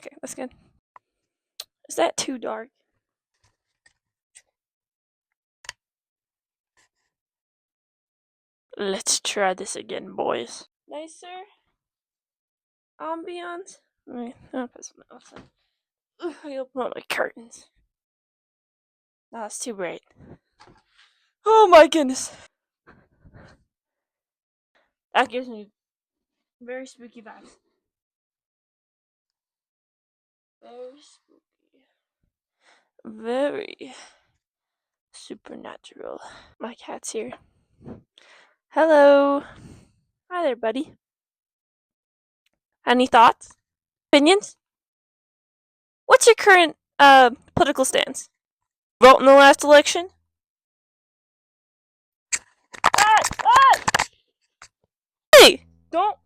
Okay, that's good. Is that too dark? Let's try this again, boys. Nicer ambiance. Wait, I'll put something else in. I open up my curtains. No, it's too bright. Oh my goodness. That gives me very spooky vibes. Very spooky. Very supernatural. My cat's here. Hello. Hi there, buddy. Any thoughts? Opinions? What's your current political stance? Vote in the last election? Hey! Don't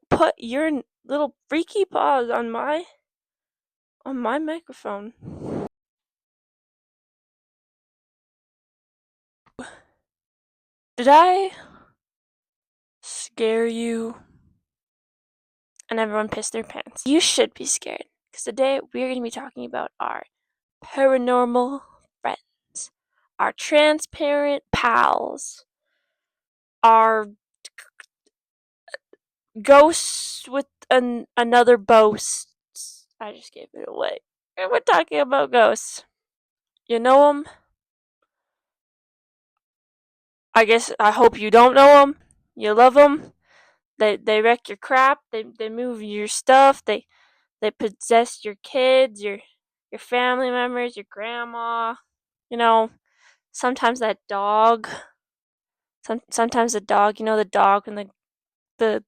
put your little freaky paws on my microphone. Did I scare you? And everyone pissed their pants. You should be scared, because today we're going to be talking about our paranormal friends, our transparent pals, our ghosts with another boast. I just gave it away. And we're talking about ghosts. You know them? I hope you don't know them. You love them. They wreck your crap. They move your stuff. They possess your kids, your family members, your grandma. You know, sometimes that dog. Sometimes the dog. You know the dog and the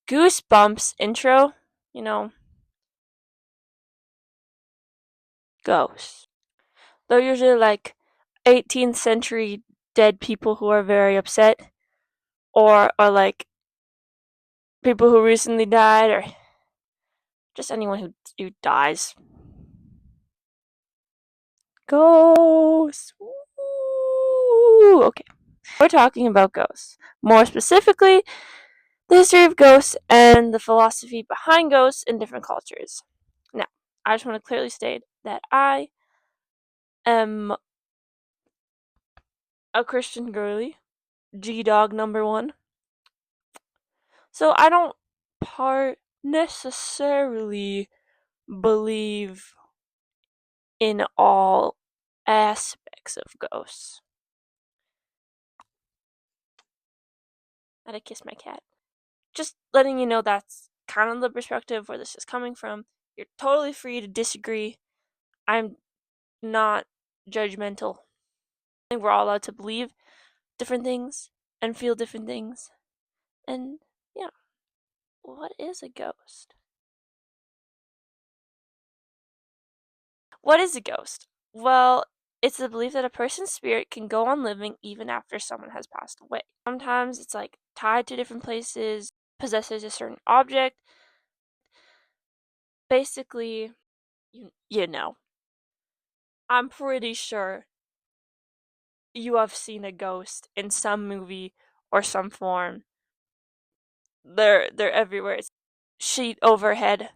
Goosebumps intro. You know, ghosts. They're usually like 18th century dead people who are very upset, or like people who recently died, or just anyone who dies. Ghosts. Ooh, okay. We're talking about ghosts. More specifically, the history of ghosts and the philosophy behind ghosts in different cultures. Now, I just want to clearly state that I am a Christian girly, G Dog #1. So I don't necessarily believe in all aspects of ghosts. I had to kiss my cat. Just letting you know that's kind of the perspective where this is coming from. You're totally free to disagree. I'm not judgmental. I think we're all allowed to believe different things and feel different things. And yeah, what is a ghost? What is a ghost? Well, it's the belief that a person's spirit can go on living even after someone has passed away. Sometimes it's like tied to different places, possesses a certain object. Basically, you know, I'm pretty sure you have seen a ghost in some movie or some form. They're everywhere. It's sheet overhead,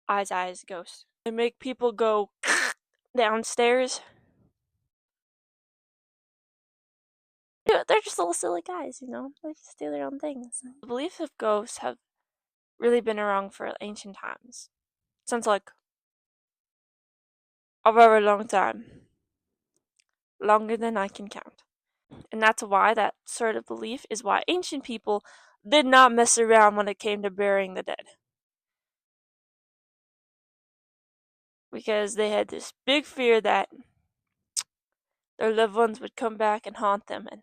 eyes, ghost. They make people go downstairs. Yeah, they're just little silly guys, you know. They just do their own things. The beliefs of ghosts have really been around for ancient times, since like a very long time, longer than I can count. And that's why that sort of belief is why ancient people did not mess around when it came to burying the dead. Because they had this big fear that their loved ones would come back and haunt them and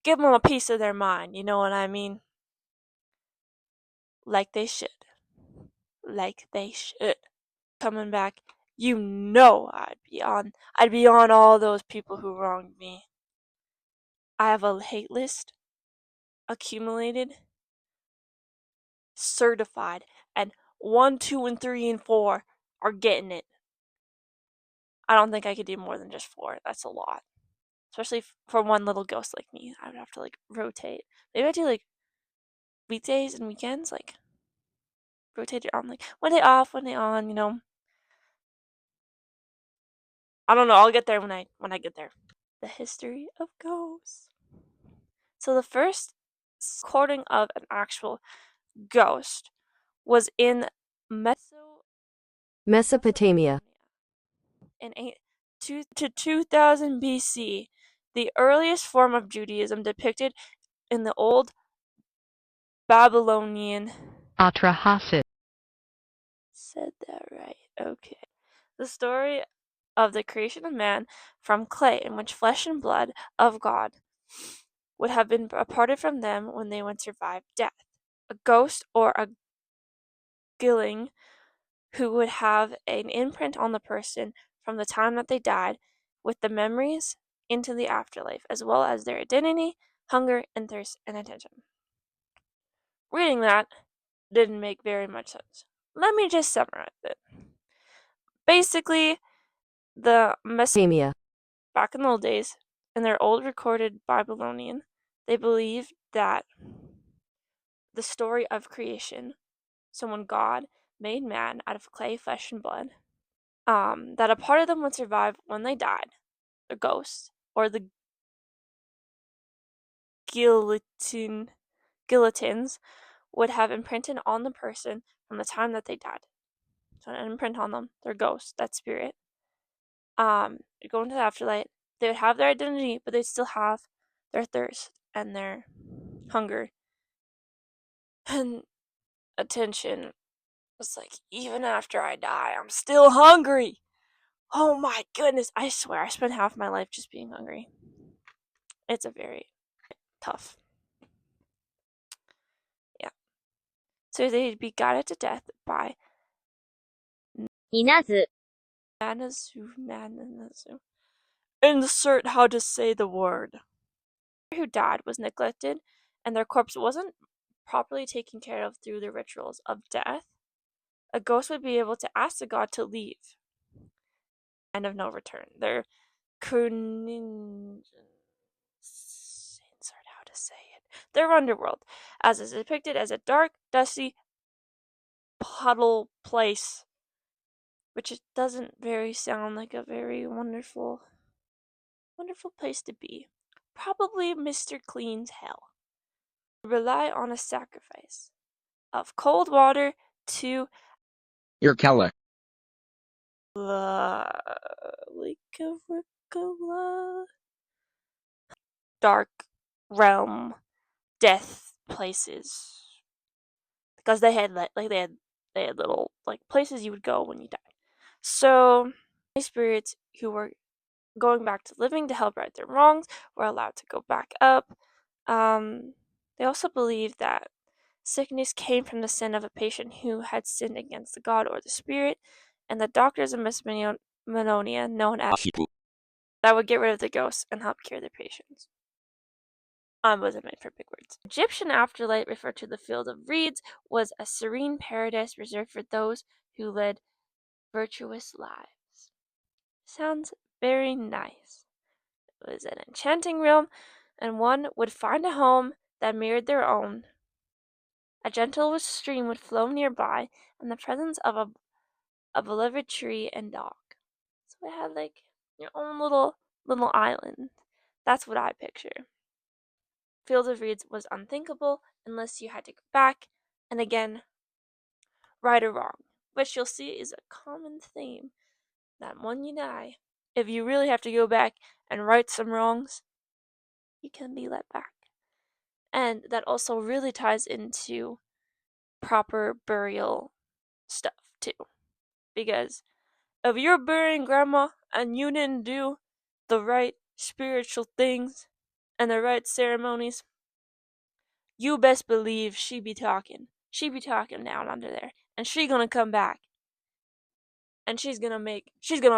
give them a piece of their mind, you know what I mean? Like they should. Like they should. Coming back, you know I'd be on all those people who wronged me. I have a hate list accumulated, certified, and 1, 2, and 3, and 4 are getting it. I don't think I could do more than just 4. That's a lot. Especially for one little ghost like me. I would have to like rotate. Maybe I do like weekdays and weekends, like rotated on, like one day off, one day on, you know. I don't know, I'll get there when I get there. The history of ghosts. So the first recording of an actual ghost was in Mesopotamia. in 2000 BC. The earliest form of Judaism depicted in the old Babylonian. Atrahasis. Said that right. Okay. The story of the creation of man from clay, in which flesh and blood of God would have been parted from them when they would survive death. A ghost or a gilling who would have an imprint on the person from the time that they died with the memories into the afterlife, as well as their identity, hunger, and thirst and attention. Reading that didn't make very much sense. Let me just summarize it. Basically, the Mesopotamia. back in the old days, in their old recorded Babylonian, they believed that the story of creation, so when God made man out of clay, flesh, and blood, that a part of them would survive when they died, the ghosts, or the guillotines would have imprinted on the person from the time that they died. So an imprint on them, their ghost, that spirit. Go into the afterlife. They would have their identity, but they'd still have their thirst and their hunger and attention. It's like, even after I die, I'm still hungry. Oh my goodness, I swear, I spent half my life just being hungry. It's a very tough. Yeah. So they'd be guided to death by Inazu. Nanazu. Insert how to say the word. Who died was neglected, and their corpse wasn't properly taken care of through the rituals of death. A ghost would be able to ask the god to leave. End of no return. Their insert how to say it. Their underworld, as is depicted as a dark, dusty puddle place, which it doesn't very sound like a very wonderful place to be. Probably Mr. Clean's hell. Rely on a sacrifice of cold water to Your Keller. the Lake of Rickola. Dark realm death places, because they had they had little like places you would go when you died. So spirits who were going back to living to help right their wrongs were allowed to go back up. They also believed that sickness came from the sin of a patient who had sinned against the god or the spirit, and the doctors of Mesopotamia, known as that would get rid of the ghosts and help cure their patients. I wasn't made for big words. Egyptian afterlife, referred to the field of reeds, was a serene paradise reserved for those who led virtuous lives. Sounds very nice. It was an enchanting realm, and one would find a home that mirrored their own. A gentle stream would flow nearby, and the presence of a beloved tree and dog. So it had like your own little island. That's what I picture. Field of Reeds was unthinkable unless you had to go back, and again, right or wrong, which you'll see is a common theme, that when you die, if you really have to go back and right some wrongs, you can be let back. And that also really ties into proper burial stuff too. Because if you're burying grandma and you didn't do the right spiritual things and the right ceremonies, you best believe she be talking. She be talking down under there. And she gonna come back. And she's gonna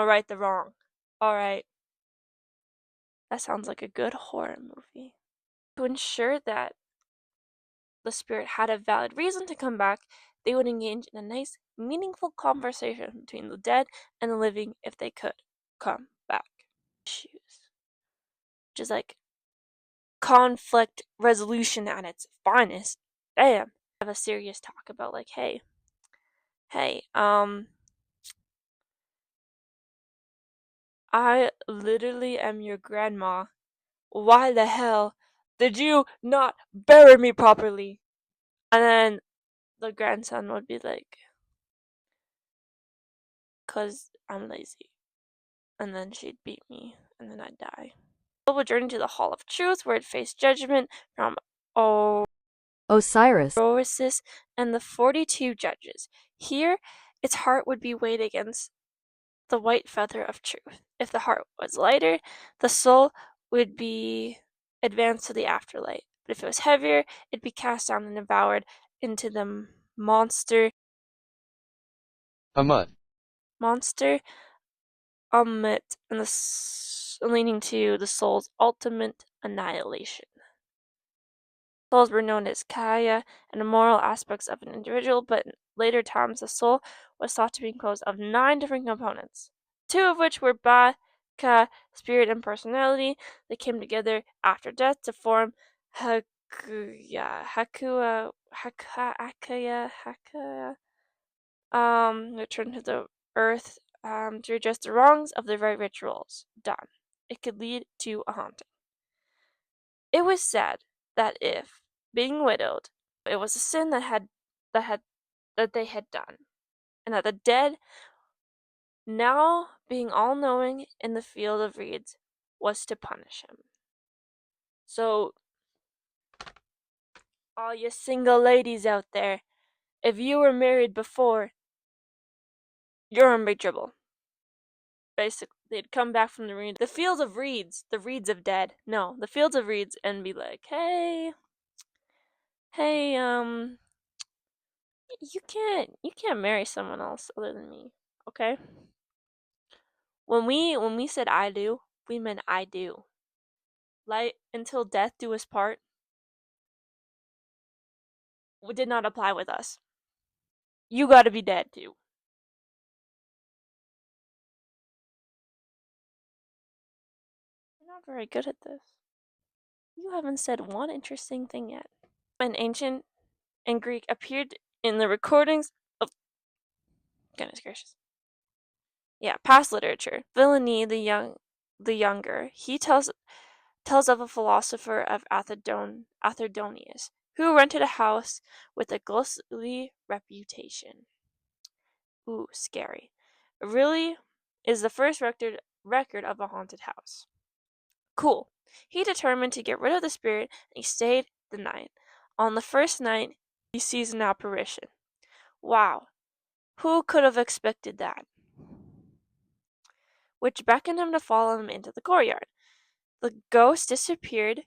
right the wrong. Alright. That sounds like a good horror movie. To ensure that the spirit had a valid reason to come back, they would engage in a nice, meaningful conversation between the dead and the living if they could come back. Issues. Which is like conflict resolution at its finest. Damn. Have a serious talk about like, hey, Hey, I literally am your grandma. Why the hell did you not bury me properly? And then the grandson would be like, 'cause I'm lazy. And then she'd beat me, and then I'd die. It would journey to the Hall of Truth, where it faced judgment from Osiris. Orosis and the 42 judges. Here, its heart would be weighed against the white feather of truth. If the heart was lighter, the soul would be advanced to the afterlife. But if it was heavier, it'd be cast down and devoured into the Amut. monster Ammit, and leading to the soul's ultimate annihilation. Souls were known as kaya and moral aspects of an individual, but in later times the soul was thought to be composed of 9 different components, 2 of which were ba, ka, spirit, and personality. They came together after death to form hakuya, hakua, hakaya, hakaya, returned to the earth to redress the wrongs of the very rituals done. It could lead to a haunting. It was said that if, being widowed, it was a sin that had that they had done, and that the dead, now being all knowing in the field of reeds, was to punish him. So, all you single ladies out there, if you were married before, you're in big trouble. Basically, they'd come back from the fields of reeds, the reeds of dead. No, the fields of reeds, and be like, hey, you can't marry someone else other than me, okay? When we said I do, we meant I do. Like until death do us part did not apply with us. You got to be dead too. You're not very good at this. You haven't said one interesting thing yet. An ancient and Greek appeared in the recordings of goodness gracious. Yeah, past literature. Villani the younger, he tells of a philosopher of Atherdonius, who rented a house with a ghostly reputation. Ooh, scary. It really is the first record of a haunted house. Cool. He determined to get rid of the spirit and he stayed the night. On the first night, he sees an apparition. Wow. Who could have expected that? Which beckoned him to follow him into the courtyard. The ghost disappeared.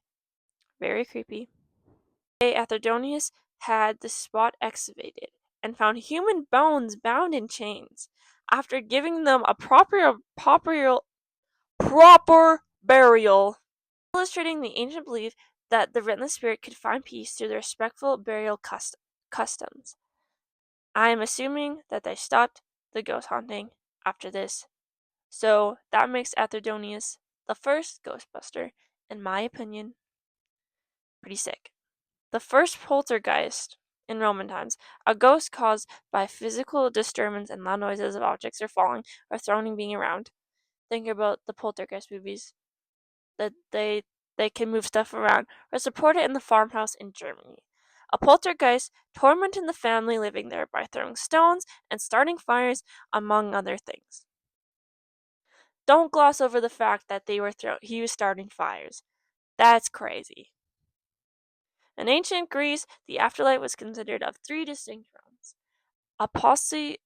Very creepy. Atherdonius had the spot excavated and found human bones bound in chains. After giving them a proper burial, illustrating the ancient belief that the written spirit could find peace through the respectful burial customs. I am assuming that they stopped the ghost haunting after this, so that makes Atherdonius the first Ghostbuster, in my opinion, pretty sick. The first poltergeist in Roman times, a ghost caused by physical disturbance and loud noises of objects are falling or thrown being around. Think about the poltergeist movies that they can move stuff around, was reported in the farmhouse in Germany. A poltergeist tormented the family living there by throwing stones and starting fires, among other things. Don't gloss over the fact that he was starting fires. That's crazy. In ancient Greece, the afterlife was considered of 3 distinct realms: Apollydol,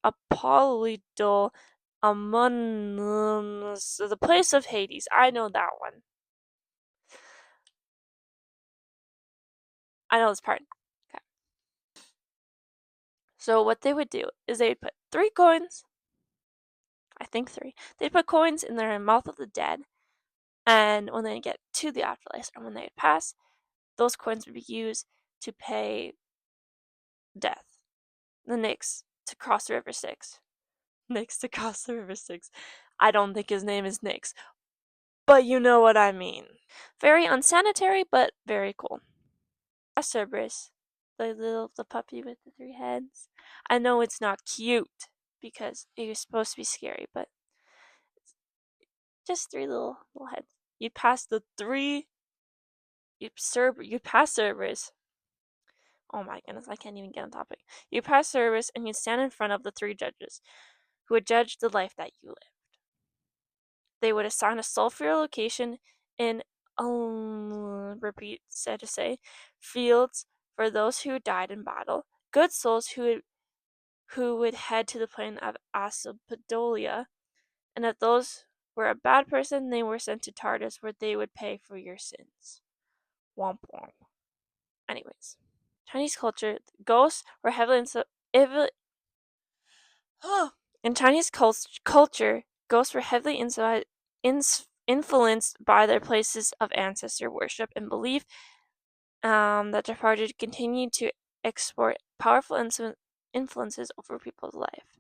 Amunus, the place of Hades. I know that one. I know this part. Okay. So what they would do is they'd put 3 coins, I think 3. They'd put coins in the mouth of the dead, and when they get to the afterlife and when they pass, those coins would be used to pay death. The Nyx to cross the river Styx. Nyx to cross the river Styx. I don't think his name is Nyx, but you know what I mean. Very unsanitary, but very cool. Cerberus. The puppy with the three heads. I know it's not cute because it was supposed to be scary, but just three little heads. You pass the three. You pass service. Oh my goodness, I can't even get on topic. You pass service and you stand in front of the three judges who would judge the life that you live. They would assign a soul for your location in repeat, said to say, fields for those who died in battle, good souls who would head to the plane of Asapadolia, and if those were a bad person, they were sent to Tartarus where they would pay for your sins. Womp womp. Anyways, Chinese culture, ghosts were heavily in Chinese culture, ghosts were heavily influenced by their places of ancestor worship and belief that departed continued to export powerful influences over people's life.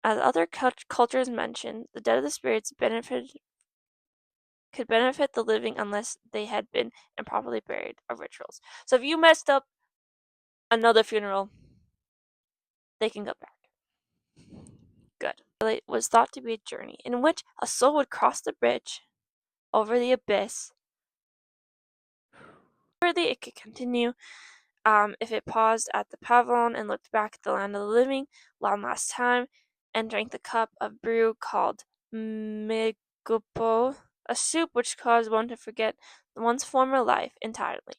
As other cultures mentioned, the dead of the spirits could benefit the living unless they had been improperly buried or rituals. So if you messed up another funeral, they can go back. Good. It was thought to be a journey in which a soul would cross the bridge over the abyss. Further, it could continue if it paused at the pavilion and looked back at the land of the living one last time and drank the cup of brew called megupo, a soup which caused one to forget one's former life entirely.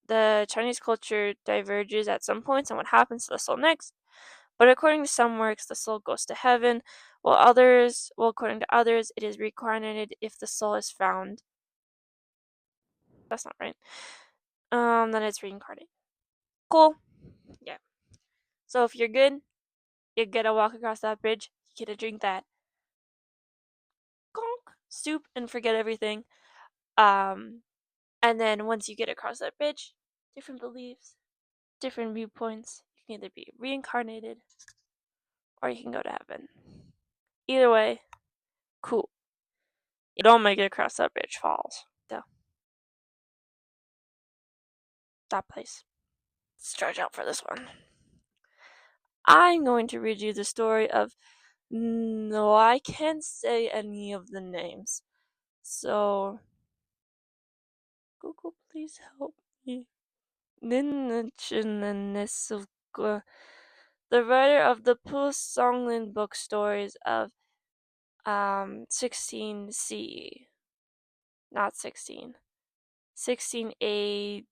The Chinese culture diverges at some points on what happens to the soul next, but according to some works, the soul goes to heaven, while according to others, it is reincarnated if the soul is found. That's not right. Then it's reincarnated. Cool. Yeah. So if you're good, you get to walk across that bridge, you get to drink that gonk soup and forget everything. Um, and then once you get across that bridge, different beliefs, different viewpoints. You can either be reincarnated or you can go to heaven. Either way, cool. You don't make it across that bridge falls. So that place. Stretch out for this one. I'm going to read you the story of no, I can't say any of the names. So Google, please help me. The writer of the Pu Songlin book stories of 16 CE. Not 16. 16 ACE.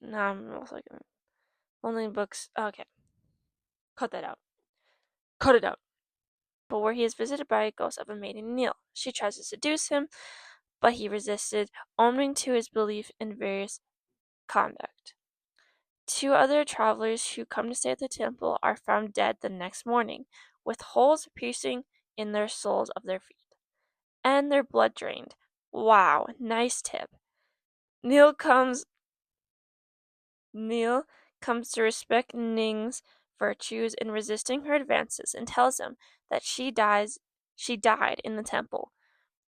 No, I'm also gonna only books. Okay. Cut that out. Cut it out. But where he is visited by a ghost of a maiden Neil. She tries to seduce him, but he resisted, owing to his belief in various conduct. Two other travelers who come to stay at the temple are found dead the next morning, with holes piercing in their soles of their feet, and their blood drained. Wow, nice tip. Neil comes to respect Ning's virtues in resisting her advances and tells him that she died in the temple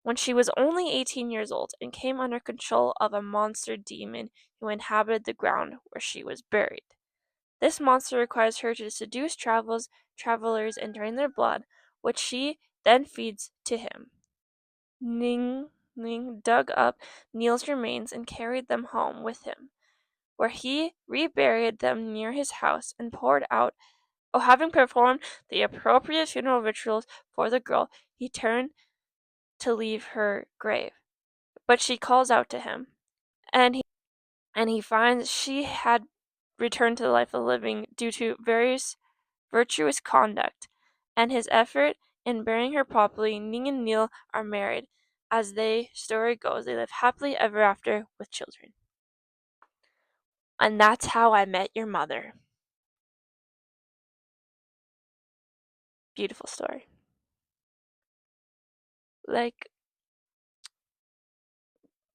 when she was only 18 years old and came under control of a monster demon who inhabited the ground where she was buried. This monster requires her to seduce travelers and drain their blood, which she then feeds to him. Ning dug up Neil's remains and carried them home with him, where he reburied them near his house and having performed the appropriate funeral rituals for the girl, he turned to leave her grave. But she calls out to him, and he finds she had returned to the life of the living due to various virtuous conduct, and his effort in burying her properly. Ning and Neil are married. As the story goes, they live happily ever after with children. And that's how I met your mother. Beautiful story. Like,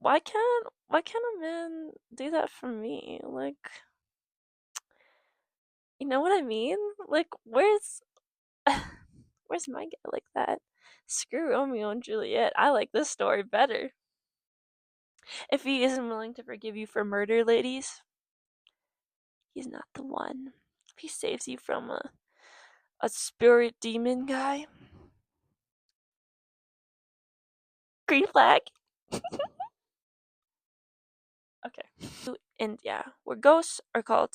why can't a man do that for me? Like, you know what I mean? Like, where's my guy like that? Screw Romeo and Juliet. I like this story better. If he isn't willing to forgive you for murder, ladies, he's not the one. If he saves you from a spirit demon guy, green flag. Okay. India, where ghosts are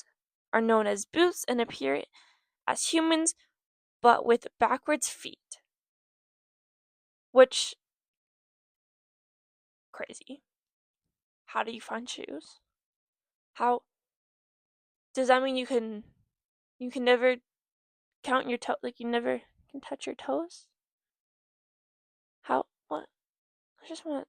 known as boots and appear as humans but with backwards feet. Which crazy. How do you find shoes? How does that mean you can never count your toe, like you never can touch your toes? How what? I just want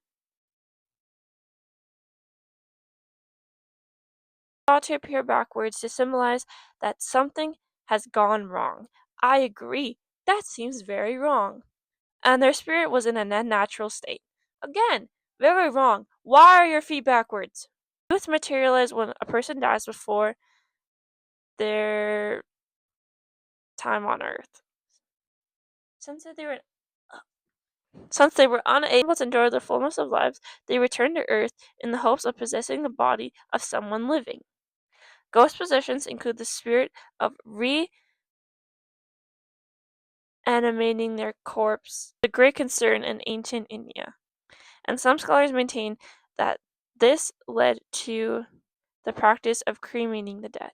thought to appear backwards to symbolize that something has gone wrong. I agree. That seems very wrong. And their spirit was in an unnatural state. Again, very wrong. Why are your feet backwards? Truth materialize when a person dies before their time on Earth. Since they were unable to enjoy the fullness of lives, they returned to Earth in the hopes of possessing the body of someone living. Ghost possessions include the spirit of reanimating their corpse, a great concern in ancient India. And some scholars maintain that this led to the practice of cremating the dead.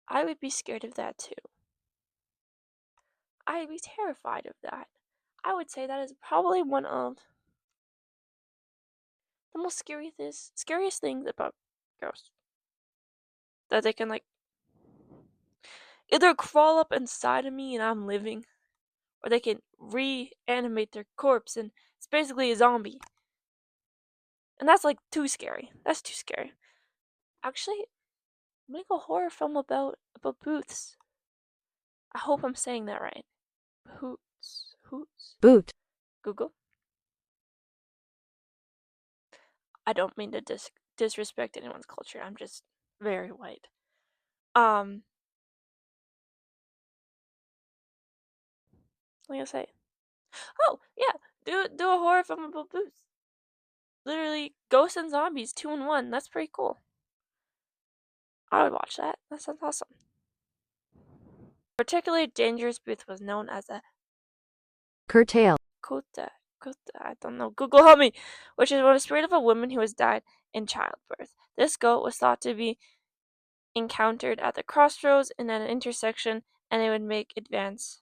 I would be scared of that too. I'd be terrified of that. I would say that is probably one of the most scariest things about ghosts. That they can like either crawl up inside of me and I'm living, or they can reanimate their corpse and it's basically a zombie. And that's like too scary. That's too scary. Actually, make a horror film about booths. I hope I'm saying that right. Hoots. Boot. Google. I don't mean to disrespect anyone's culture. I'm just very white. What I say? Oh yeah, do a horror film about booths. Literally, ghosts and zombies, 2 in 1. That's pretty cool. I would watch that. That sounds awesome. Particularly dangerous booth was known as a Curtail. kota. I don't know. Google help me. Which is the spirit of a woman who has died in childbirth. This goat was thought to be encountered at the crossroads in an intersection, and it would make advances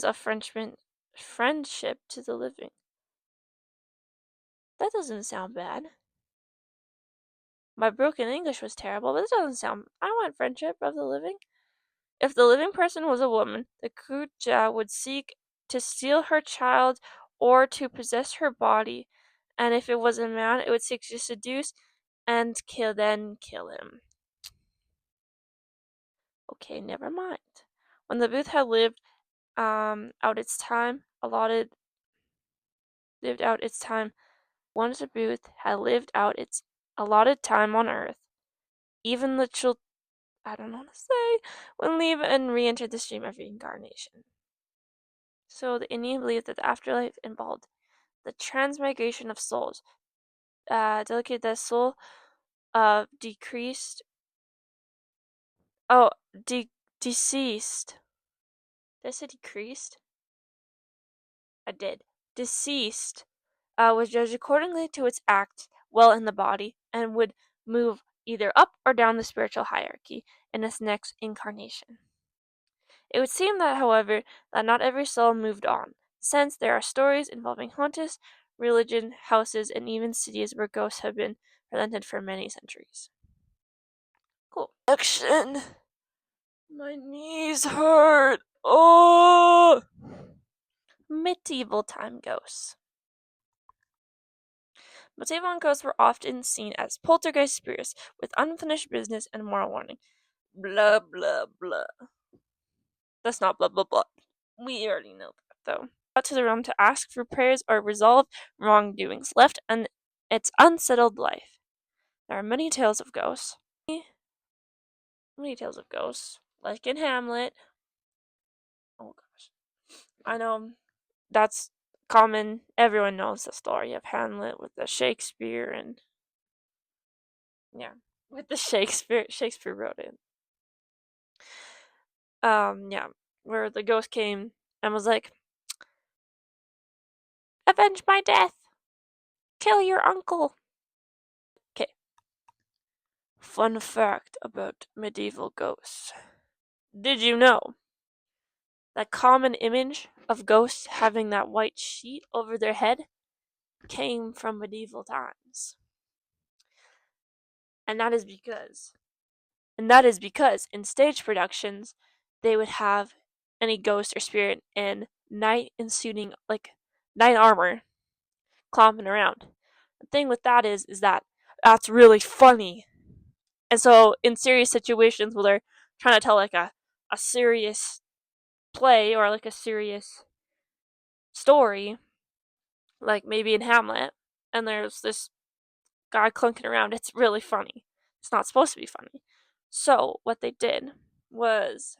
of friendship to the living. That doesn't sound bad. My broken English was terrible, but this doesn't sound. I want friendship of the living. If the living person was a woman, the Kuja would seek to steal her child or to possess her body, and if it was a man, it would seek to seduce and kill him. Okay, never mind. When the booth had out its time lived out its time. Once the booth had lived out its allotted time on Earth, even the children, I don't know what to say, would leave and re-enter the stream of reincarnation. So the Indian believed that the afterlife involved the transmigration of souls. Delicate the soul decreased. Oh, deceased. Did I say decreased? I did. Deceased was judged accordingly to its acts while in the body and would move either up or down the spiritual hierarchy in its next incarnation. It would seem that, however, that not every soul moved on, since there are stories involving hauntous religion, houses, and even cities where ghosts have been presented for many centuries. Cool. Action! My knees hurt! Oh! Medieval time ghosts. Medieval ghosts were often seen as poltergeist spirits with unfinished business and moral warning. Blah, blah, blah. That's not blah, blah, blah. We already know that, though. Out to the realm to ask for prayers or resolve wrongdoings left in its unsettled life. There are many tales of ghosts. Many tales of ghosts. Like in Hamlet. Oh gosh. I know that's common. Everyone knows the story of Hamlet with the Shakespeare and yeah, with the Shakespeare. Shakespeare wrote it. Yeah, where the ghost came and was like, "Avenge my death! Kill your uncle!" Okay. Fun fact about medieval ghosts. Did you know that common image of ghosts having that white sheet over their head came from medieval times? And that is because in stage productions they would have any ghost or spirit in knight armor clomping around. The thing with that is that that's really funny. And so in serious situations where they're trying to tell like a serious play or like a serious story, like maybe in Hamlet, and there's this guy clunking around, it's really funny. It's not supposed to be funny. So what they did was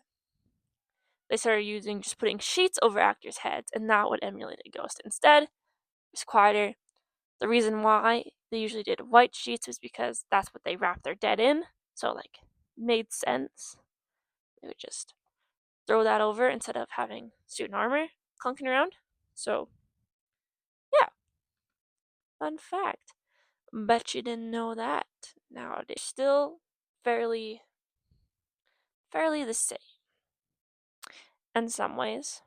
they started using just putting sheets over actors' heads, and that would emulate a ghost. Instead, it was quieter. The reason why they usually did white sheets was because that's what they wrap their dead in. So like made sense. They would just throw that over instead of having suit and armor clunking around. So yeah, fun fact. Bet you didn't know that. Nowadays, still fairly the same in some ways.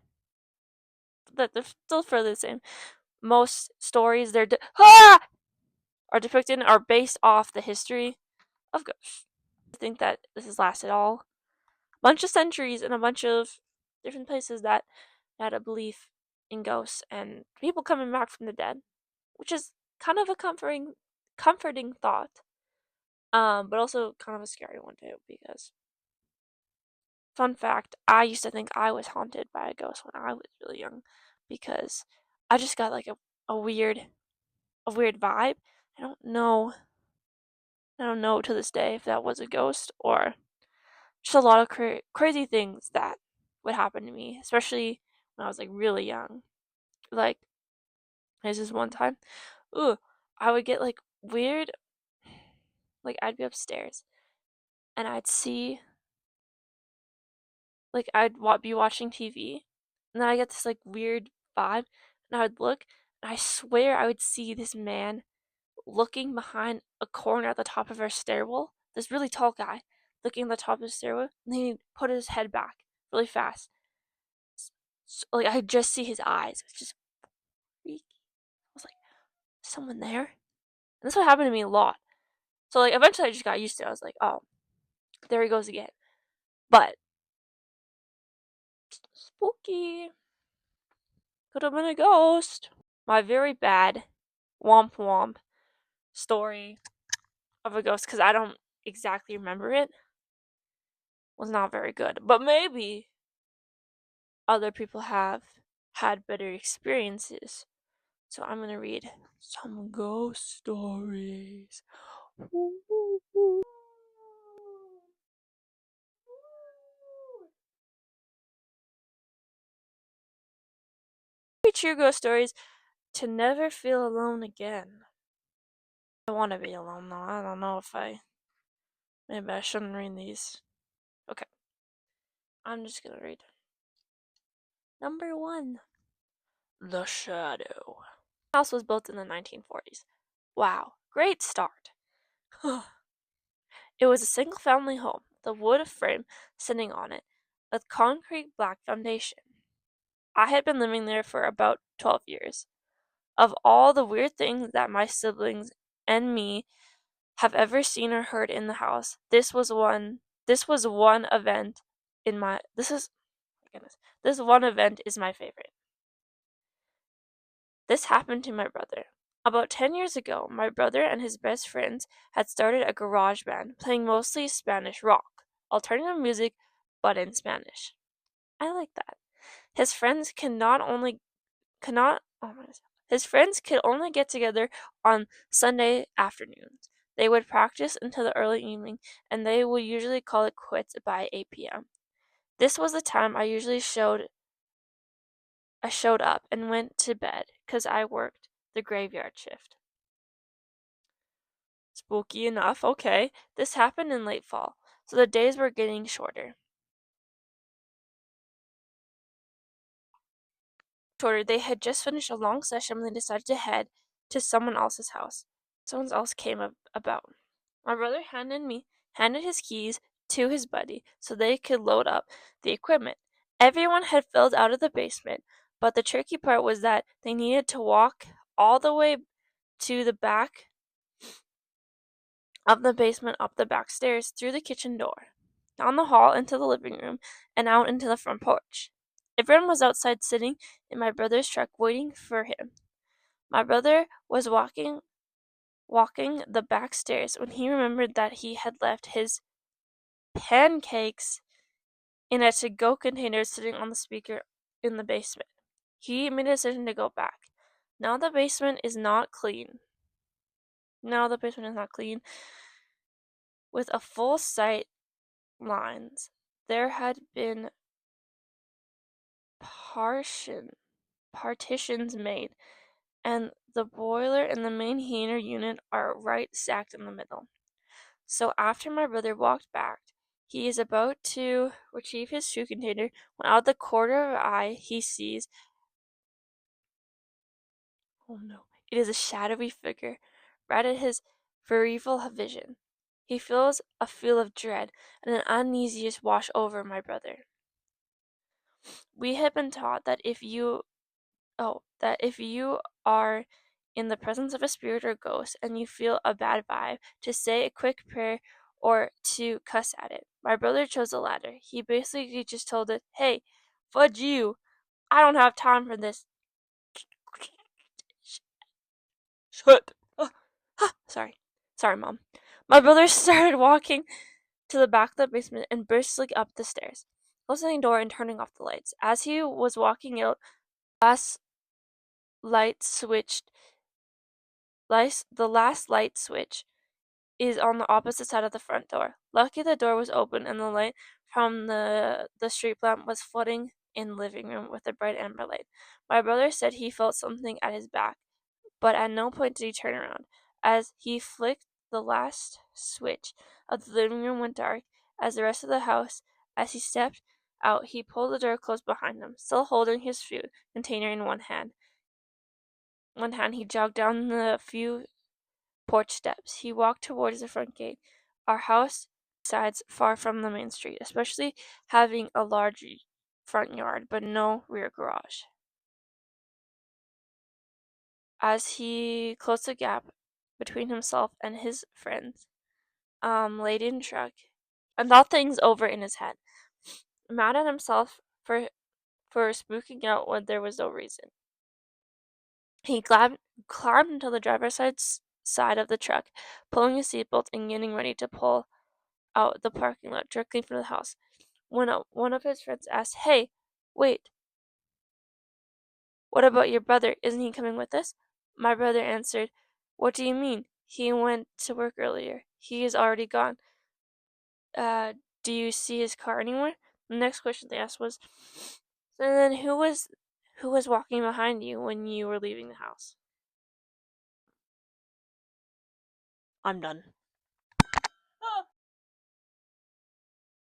That they're still fairly the same. Most stories are depicted are based off the history of ghosts. I think that this has lasted all a bunch of centuries in a bunch of different places that had a belief in ghosts and people coming back from the dead, which is kind of a comforting thought. But also kind of a scary one too because fun fact, I used to think I was haunted by a ghost when I was really young because I just got like a weird vibe. I don't know to this day if that was a ghost or just a lot of crazy things that would happen to me, especially when I was like really young. Like there's this one time, ooh, I would get like weird, like I'd be upstairs and I'd see, like be watching TV, and then I get this like weird vibe, and I would look, and I swear I would see this man looking behind a corner at the top of our stairwell. This really tall guy looking at the top of the stairwell, and then he put his head back really fast. Like I could just see his eyes. It was just freaky. I was like, someone there? And this would happen to me a lot. So like eventually I just got used to it. I was like, oh, there he goes again. But spooky. Could have been a ghost. My very bad womp womp story of a ghost, because I don't exactly remember it, was not very good. But maybe other people have had better experiences. So I'm gonna read some ghost stories. True ghost stories to never feel alone again. I want to be alone though. I don't know if maybe I shouldn't read these. Okay, I'm just gonna read. Number 1. The Shadow. The house was built in the 1940s. Wow, great start. It was a single family home, the wood frame sitting on it, with concrete black foundation. I had been living there for about 12 years. Of all the weird things that my siblings and me have ever seen or heard in the house, this was one event in my this is my goodness. This one event is my favorite. This happened to my brother. About 10 years ago, my brother and his best friends had started a garage band playing mostly Spanish rock, alternative music, but in Spanish. I like that. His friends cannot oh my goodness. His friends could only get together on Sunday afternoons. They would practice until the early evening, and they would usually call it quits by 8 p.m. This was the time I usually showed I showed up and went to bed because I worked the graveyard shift. Spooky enough, okay. This happened in late fall, so the days were getting shorter. They had just finished a long session when they decided to head to someone else's house. Someone else came about. My brother handed his keys to his buddy so they could load up the equipment. Everyone had filled out of the basement, but the tricky part was that they needed to walk all the way to the back of the basement, up the back stairs, through the kitchen door, down the hall into the living room, and out into the front porch. Everyone was outside sitting in my brother's truck waiting for him. My brother was walking the back stairs when he remembered that he had left his pancakes in a to-go container sitting on the speaker in the basement. He made a decision to go back. Now the basement is not clean. Now the basement is not clean. With a full sight lines, there had been partitions made, and the boiler and the main heater unit are right stacked in the middle. So after my brother walked back, he is about to retrieve his shoe container when out of the corner of an eye he sees, oh no, it is a shadowy figure right at his peripheral vision. He feels a feel of dread and an uneasiness wash over my brother. We had been taught that if you are in the presence of a spirit or ghost and you feel a bad vibe, to say a quick prayer or to cuss at it. My brother chose the latter. He basically just told it, hey, fudge you. I don't have time for this. Shut. Sorry. Sorry, Mom. My brother started walking to the back of the basement and briskly up the stairs, closing the door and turning off the lights. As he was walking out, last light switched the last light switch is on the opposite side of the front door. Lucky the door was open and the light from the street lamp was flooding in the living room with a bright amber light. My brother said he felt something at his back, but at no point did he turn around. As he flicked the last switch of the living room went dark as the rest of the house. As he stepped out, he pulled the door closed behind him, still holding his food container in one hand. He jogged down the few porch steps. He walked towards the front gate. Our house resides far from the main street, especially having a large front yard but no rear garage. As he closed the gap between himself and his friends, laden truck, and thought things over in his head, mad at himself for spooking out when there was no reason. He climbed into the driver's side of the truck, pulling his seatbelt and getting ready to pull out the parking lot directly from the house. When one of his friends asked, "Hey, wait, what about your brother? Isn't he coming with us?" My brother answered, "What do you mean? He went to work earlier. He is already gone. Uh, do you see his car anywhere?" The next question they asked was, "So then who was walking behind you when you were leaving the house?" I'm done.